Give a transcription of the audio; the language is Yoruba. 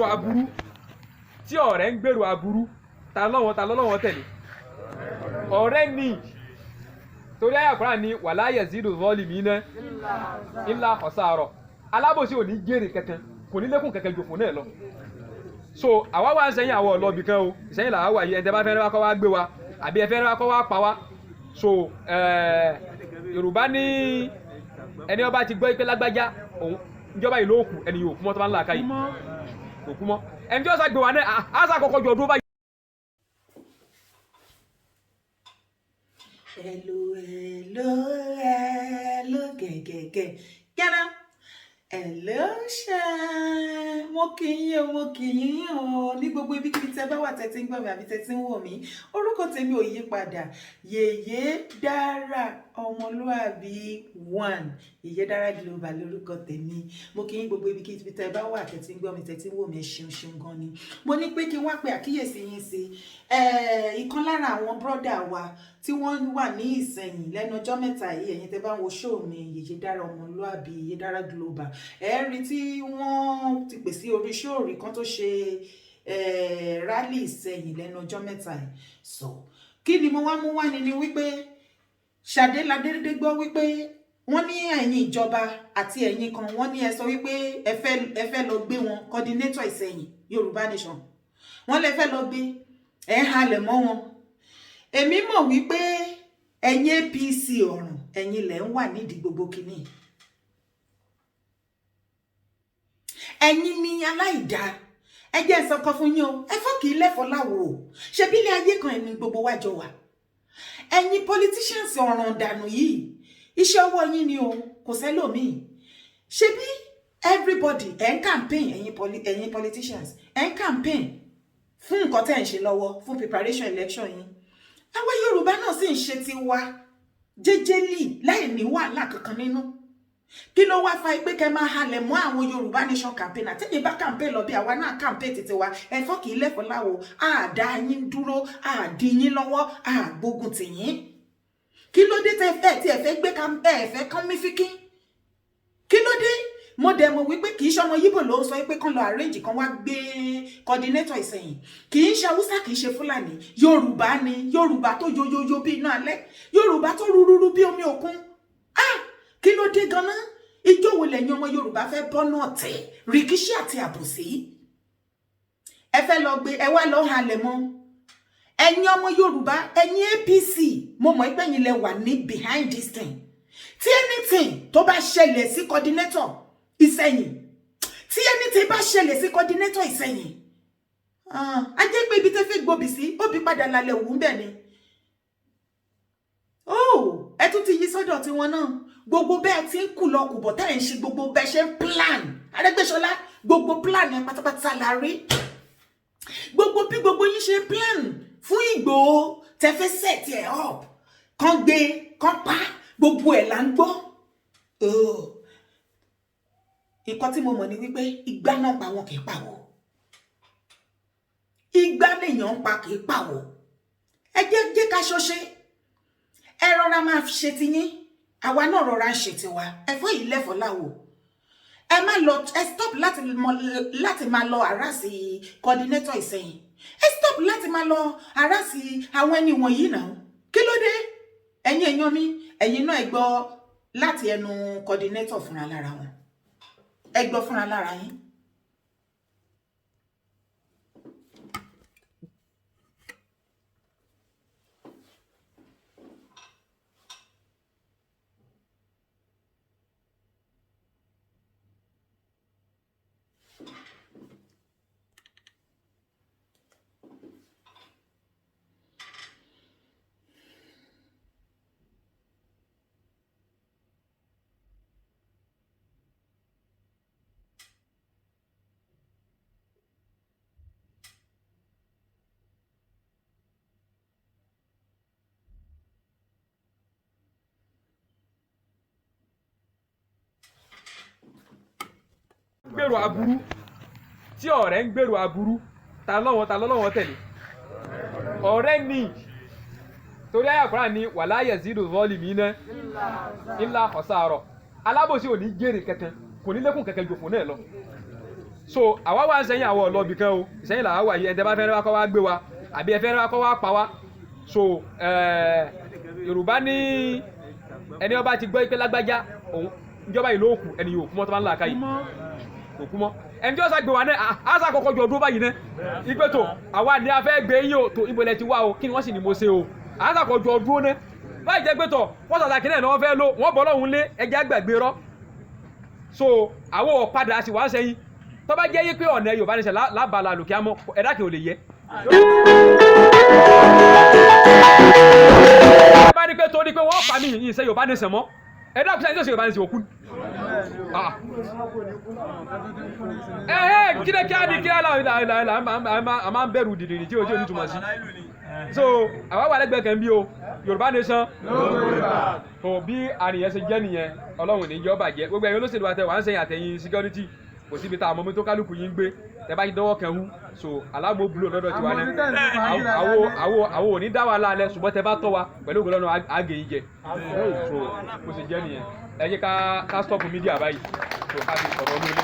gbèrò aburú tí ọ̀rẹ́ ń gbèrò aburú ta lọ́wọ́ tẹ̀lé ọ̀rẹ́ ni torí àyà Kùránì ní wala yazidu zalimina illa khasara alábòsí ò ní jèrè kankan kò ní lékún kankan jòfò náà lọ so àwa wá ń sẹ́yìn àwọn ọlọ́bì kan o ìsẹ́yìn làwa wà yìí ẹ̀ńtẹ́ bá fẹ́rẹ́ wá kọ́ wá gbé wa àbí ẹ fẹ́rẹ́ wá kọ́ wá pa wá so Yorùbá ní ẹni ọba ti gbọ́ pé lágbájá òun ìjọba ìlú òkú ẹni yóò kú mọ́ tó bá ń là káyì òkú mọ́ ẹni tí ó sá gbé wa náà á sá kọ́kọ́ jọ ọdún báyìí. Hello, gẹ̀gẹ̀gẹ̀ gẹ́nà. Hello ṣe mo kì í yín o ní gbogbo ibikíbi tẹ́ bá wà tẹ́ tí ń gbọ́ mi àbí tẹ́ tí ń wò mí orúkọ tèmi ò yí padà Yèyé Dára ọmọlúàbí 1 Yèyé Dára Global lórúkọ tèmi mo kì í gbogbo ibikíbi tẹ́ bá wà tẹ́ tí ń gbọ́ mi tẹ́ tí ń wò mí ẹ ṣeun gan ni mo ní pé kí wá pe àkíyèsí yín sí ìkan lára àwọn brọ́dà wa tí wọ́n wà ní Ìsẹ̀yìn lẹ́nu ọjọ́ mẹ́ta yìí ẹ̀yin tẹ́ bá wo show mi Yèyé Dára ọmọlúàbí Yèyé Dára Global rí tí wọ́n ti pè sí orí ṣóòrì kan tó ṣe rálì Ìsẹ̀yìn lẹ́nu ọjọ́ mẹ́ta yìí so kí ni mo wá mú wá ni wípé Ṣadé ládédé gbọ́ wípé wọ́n ní ẹ̀yin ìjọba àti ẹ̀yin kan wọ́n ní ẹ sọ wípé ẹ fẹ́ lọ gbé wọn Cordinator Ìsẹ̀yìn Yorùbá Nation wọ́n lè fẹ́ lọ gbé ẹ̀ halẹ̀ mọ́ wọn èmi mọ̀ wípé ẹ̀yin APC ọ̀ràn ẹ̀yin lẹ̀ ń wà nídìí gbogbo kìíní ẹ̀yin ni aláìdá ẹ jẹ́ sọ̀kan fún yín o ẹ fọ́ kì í lẹ́fọ́ láwo o ṣebí ilé ayé kan ẹni gbogbo wa jọ wà ẹ̀yin politicians ọ̀ràn dànù yìí iṣẹ́ ọwọ́ yín ni o kò sẹ́lòmíì ṣebí everybody ẹ̀ ń campaign ẹ̀yin politicians ẹ̀ ń campaign fún nǹkan tẹ́ ń ṣe lọ́wọ́ fún preparation election yín àwọn Yorùbá náà sì ń ṣe tiwa jẹ́jẹ́lì láì ní wàhálà kankan nínú kí ló wá fa pé kẹ́ máa halẹ̀ mọ́ àwọn Yorùbá Nation campaign àtẹ̀yìn bá campaign lọ bí àwa náà campaign tètè wa ẹ̀fọ́ kì í lẹ́fọ́ láwo àdá yín dúró àdí yín lọ́wọ́ àgbógun tì yín kí ló dé tí ẹ fẹ́ gbé campaign ẹ fẹ́ kán mí fíkín kí ló dé mo dẹ̀ mọ̀ wípé kì í ṣọmọ Yíbò ló ń sọ pé kán lọ arrange kan wá gbé Cordinator Ìsẹ̀yìn kì í ṣe Haúsá kì í ṣe Fúlàní Yorùbá ni Yorùbá tó yoyoyo bí iná alẹ́ Yorùbá tó rúrúrú bí omi òkun kí ló dé ganan ijó wo lẹ́yìn ọmọ Yorùbá fẹ́ bọ́nú ọ̀tẹ̀ rìkíṣí àti àbòsí ẹ fẹ́ lọ gbé ẹ wá lọ halẹ̀ mọ́ ẹ̀yin ọmọ Yorùbá ẹ̀yin APC mo mọ̀ pé ẹ̀yin lẹ wà ní behind this thing tí anything tó bá ṣẹlẹ̀ sí Cordinator Ìsẹ̀yìn tí anything bá ṣẹlẹ̀ sí Cordinator Ìsẹ̀yìn a jẹ́ pé ibi tẹ́ fẹ́ gbòbì sí ó bí padà lálẹ́ òun bẹ́ẹ̀ ni ẹ tún ti yí sọ́dọ̀ tiwọn náà gbogbo bẹ́ẹ̀ tí ń kù lọ kù bọ̀ tẹ́ ń ṣe gbogbo bẹ́ẹ̀ ṣe ń plan Arẹ́gbẹ́ṣọlá gbogbo plan ẹ pátápátá la rí gbogbo bí gbogbo yín ṣe plan fún Ìgbòho tẹ́ fẹ́ set ẹ̀ up kàn gbé kàn pa gbogbo ẹ̀ là ń gbọ́ nǹkan tí mo mọ̀ ni wípé igbá náà pa wọn kì í pàwọ̀ igbá lèèyàn ń pa kì í pàwọ̀ ẹ jẹ́ ká ṣọṣe ẹ rọra máa ṣe tiyín àwa náà rọra ń ṣe tiwa ẹ̀fọ́ yìí lẹ́fọ́ láwo ẹ má lọ ẹ stop láti máa lọ àràsì Cordinator Ìsẹ̀yìn ẹ stop láti máa lọ àràsì àwọn ẹni wọ̀nyí náà kí ló dé ẹ̀yin èèyàn mi ẹ̀yin náà ẹ gbọ́ láti ẹnu Cordinator fúnra lára wọn ẹ gbọ́ fúnra lára yín. gbèrò aburú tí ọ̀rẹ́ ń gbèrò aburú ta lọ́wọ́ tẹ̀lé ọ̀rẹ́ ni torí àyà Kùránì ní wala yazidu zalimina illa khasara alábòsí ò ní jèrè kankan kò ní lékún kankan jòfò náà lọ so àwa wà ń sẹ́yìn àwọn ọlọ́bì kan o ìsẹ́yìn làwa wà yìí ẹni tẹ́ bá fẹ́ kọ́ wá gbé wa àbí ẹ fẹ́ kọ́ wá pa wá so Yorùbá ní ẹni ọba ti gbọ́ pé lágbájá òun ìjọba ìlú òkú ẹni yóò kú mọ́ tó bá ń là káyì òkú mọ́ ẹni tí ó sàgbé wa náà àṣà àkọ́kọ́ jọ ọdún báyìí náà ipe tó àwa ni a fẹ́ gbé yín o tó ìbọlẹ̀ ti wá o kí ni wọ́n sì ní mo ṣe o àṣà àkọ́kọ́ jọ ọdún náà báyìí jẹ́ pé tọ̀ wọ́n sàṣàkí náà ni wọ́n fẹ́ lò wọ́n bọ́ lọ́hùn lé ẹjẹ́ àgbàgbé rọ́ so àwọn ọ̀padà sì wá ń sẹ́yìn tó bá jẹ́ yí pé ọ̀nà Yorùbá ní sẹ́ lábàlá lòkè àmọ́ ẹ̀dá kì ò lè yẹ. bá ní pé torí pé wọ́n pa mí yìí ṣe Yorùbá ní sẹ̀ mọ́ ẹ̀dá kùsà ní sẹ́ Yorùbá ní sẹ́ òkú. Kí ni kí á ní kí á là á máa ń bẹ̀rù dìdìrì tí o ní túmọ̀ sí. so àwa wà lẹ́gbẹ̀ẹ́ kan bí o Yorùbá nation tó bí àníyàn ṣe jẹ́ nìyẹn Ọlọ́run ní jọ́ bàjẹ́ gbogbo ẹ̀yin olóṣèlú àtẹ wà ń sẹ́yìn àtẹ̀yìn security kò síbi tá àmọ́ mi tó kálukú yín gbé tẹ bá yí dánwọ́ kan hú so aláàmú bulo lọ́dọ̀ tiwa ní àwo òní dá wa lálẹ́ ṣùgbọ́n tẹ bá tọ́ wa pẹ̀lú ògbó lọ́nà àgè yín jẹ so kò sì jẹ́ nìyẹn ẹ jẹ́ ká stop media báyìí so ká fi sọ̀rọ̀ ní ilé.